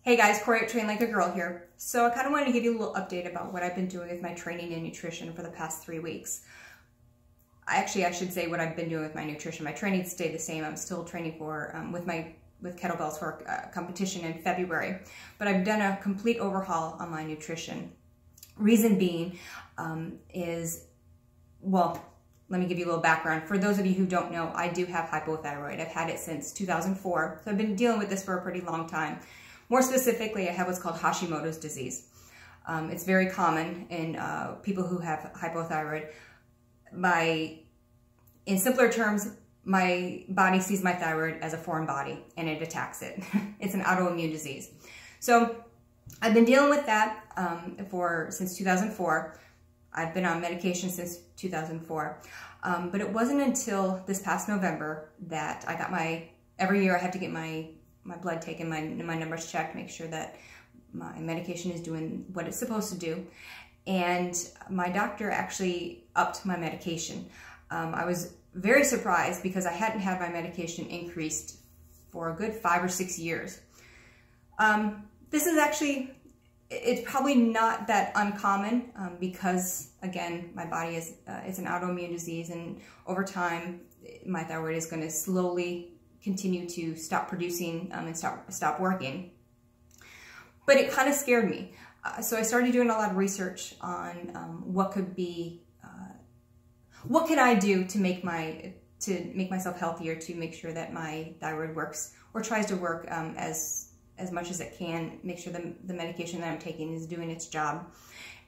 Hey guys, Corey at Train Like a Girl here. So I kind of wanted to give you a little update about what I've been doing with my training and nutrition for the past 3 weeks. I should say what I've been doing with my nutrition. My training stayed the same. I'm still training for with kettlebells for a competition in February, but I've done a complete overhaul on my nutrition. Reason being let me give you a little background. For those of you who don't know, I do have hypothyroid. I've had it since 2004, so I've been dealing with this for a pretty long time. More specifically, I have what's called Hashimoto's disease. It's very common in people who have hypothyroid. In simpler terms, my body sees my thyroid as a foreign body and it attacks it. It's an autoimmune disease. So I've been dealing with that since 2004. I've been on medication since 2004. But it wasn't until this past November that I got every year I have to get my blood taken, my numbers checked, make sure that my medication is doing what it's supposed to do. And my doctor actually upped my medication. I was very surprised because I hadn't had my medication increased for a good 5 or 6 years. This is actually, it's probably not that uncommon because, again, my body is it's an autoimmune disease, and over time, my thyroid is going to slowly continue to stop producing and stop working. But it kind of scared me. So I started doing a lot of research on what can I do to make myself healthier, to make sure that my thyroid works or tries to work as much as it can, make sure the medication that I'm taking is doing its job.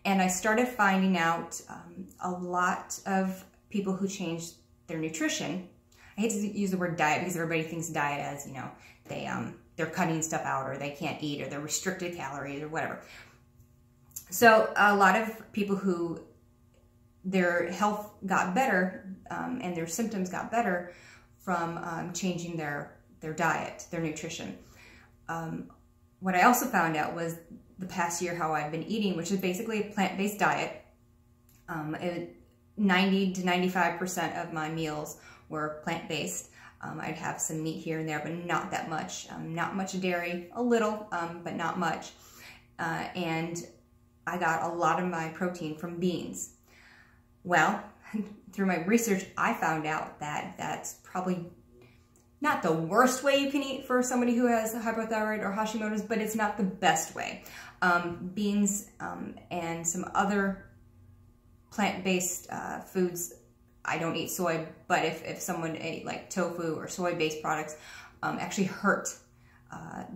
And I started finding out a lot of people who changed their nutrition. I hate to use the word diet because everybody thinks diet as, you know, they're cutting stuff out, or they can't eat, or they're restricted calories or whatever. So a lot of people who their health got better and their symptoms got better from changing their diet, their nutrition. What I also found out was the past year how I've been eating, which is basically a plant-based diet. 90 to 95% of my meals were plant-based. I'd have some meat here and there, but not that much. Not much dairy, a little, but not much. And I got a lot of my protein from beans. Well, through my research, I found out that that's probably not the worst way you can eat for somebody who has hypothyroid or Hashimoto's, but it's not the best way. Beans and some other plant-based foods. I don't eat soy, but if someone ate like tofu or soy-based products, actually hurt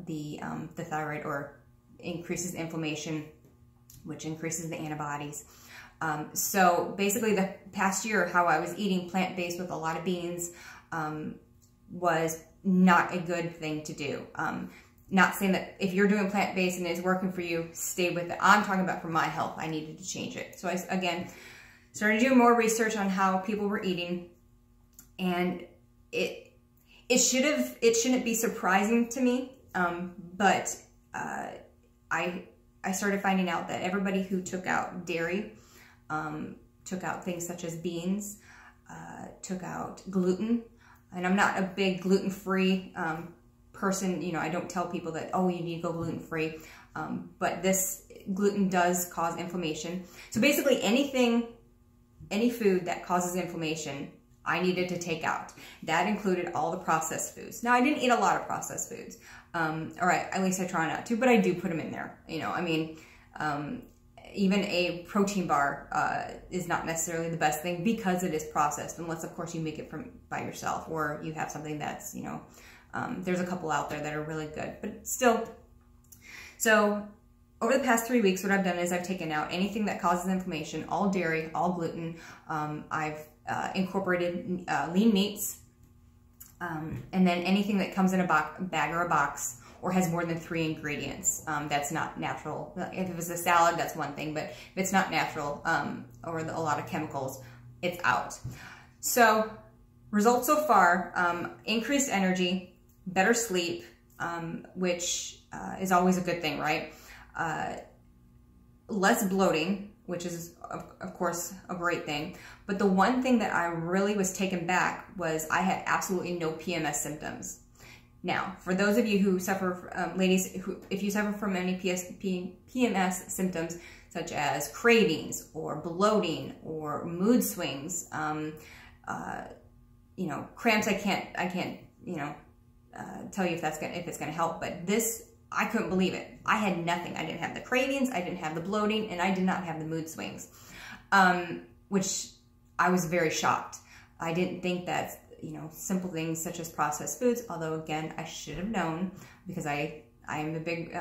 the thyroid or increases inflammation, which increases the antibodies. So basically the past year, how I was eating plant-based with a lot of beans was not a good thing to do. Not saying that if you're doing plant-based and it's working for you, stay with it. I'm talking about for my health, I needed to change it. So I, again, started doing more research on how people were eating, and it shouldn't be surprising to me, but I started finding out that everybody who took out dairy, took out things such as beans, took out gluten, and I'm not a big gluten-free person. You know, I don't tell people that, oh, you need to go gluten-free, but this gluten does cause inflammation. So basically any food that causes inflammation, I needed to take out. That included all the processed foods. Now, I didn't eat a lot of processed foods, or at least I try not to, but I do put them in there. You know, I mean, even a protein bar is not necessarily the best thing because it is processed, unless, of course, you make it by yourself, or you have something that's, you know, there's a couple out there that are really good, but still. So over the past 3 weeks, what I've done is I've taken out anything that causes inflammation, all dairy, all gluten. I've incorporated lean meats, and then anything that comes in a bag or a box or has more than 3 ingredients. That's not natural. If it was a salad, that's one thing, but if it's not natural or a lot of chemicals, it's out. So results so far, increased energy, better sleep, which is always a good thing, right? Less bloating, which is of course a great thing. But the one thing that I really was taken back was I had absolutely no PMS symptoms. Now, for those of you who suffer, ladies, if you suffer from any PMS symptoms, such as cravings or bloating or mood swings, you know, cramps, I can't, you know, tell you if it's gonna help, but this, I couldn't believe it. I had nothing. I didn't have the cravings, I didn't have the bloating, and I did not have the mood swings, which I was very shocked. I didn't think that, you know, simple things such as processed foods, although again, I should have known, because I am a big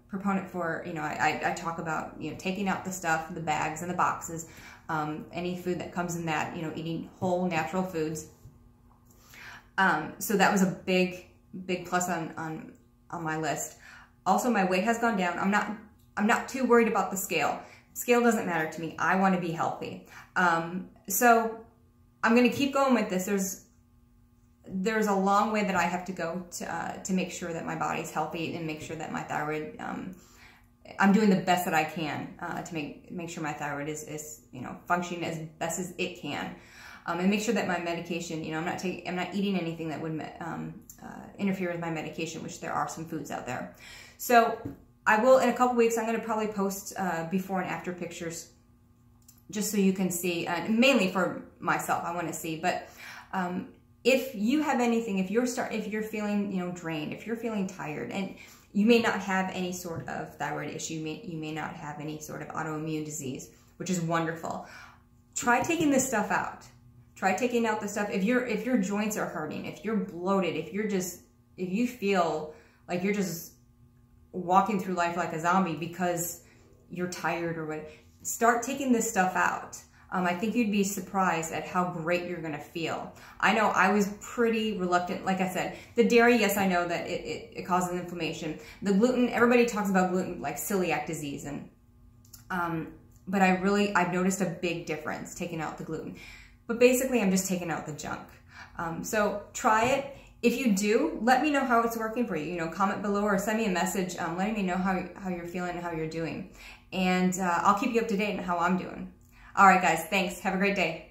proponent for, you know, I talk about, you know, taking out the stuff, the bags and the boxes, any food that comes in that, you know, eating whole natural foods. So that was a big plus on my list. Also, my weight has gone down. I'm not too worried about the scale. Scale doesn't matter to me. I want to be healthy. So I'm going to keep going with this. There's a long way that I have to go to make sure that my body's healthy and make sure that my thyroid, I'm doing the best that I can to make sure my thyroid is you know, functioning as best as it can, and make sure that my medication, you know, I'm not eating anything that would interfere with my medication, which there are some foods out there. So I will, in a couple weeks, I'm going to probably post before and after pictures, just so you can see, mainly for myself, I want to see, but if you have anything, if you're feeling, you know, drained, if you're feeling tired, and you may not have any sort of thyroid issue, you may not have any sort of autoimmune disease, which is wonderful. Try taking this stuff out. Try taking out the stuff. If your joints are hurting, if you're bloated, if you feel like you're just walking through life like a zombie because you're tired or what, start taking this stuff out. I think you'd be surprised at how great you're going to feel. I know I was pretty reluctant. Like I said, the dairy, yes, I know that it causes inflammation. The gluten, everybody talks about gluten like celiac disease, and but I've noticed a big difference taking out the gluten. But basically, I'm just taking out the junk. So try it. If you do, let me know how it's working for you. You know, comment below or send me a message letting me know how you're feeling and how you're doing. And I'll keep you up to date on how I'm doing. All right, guys, thanks. Have a great day.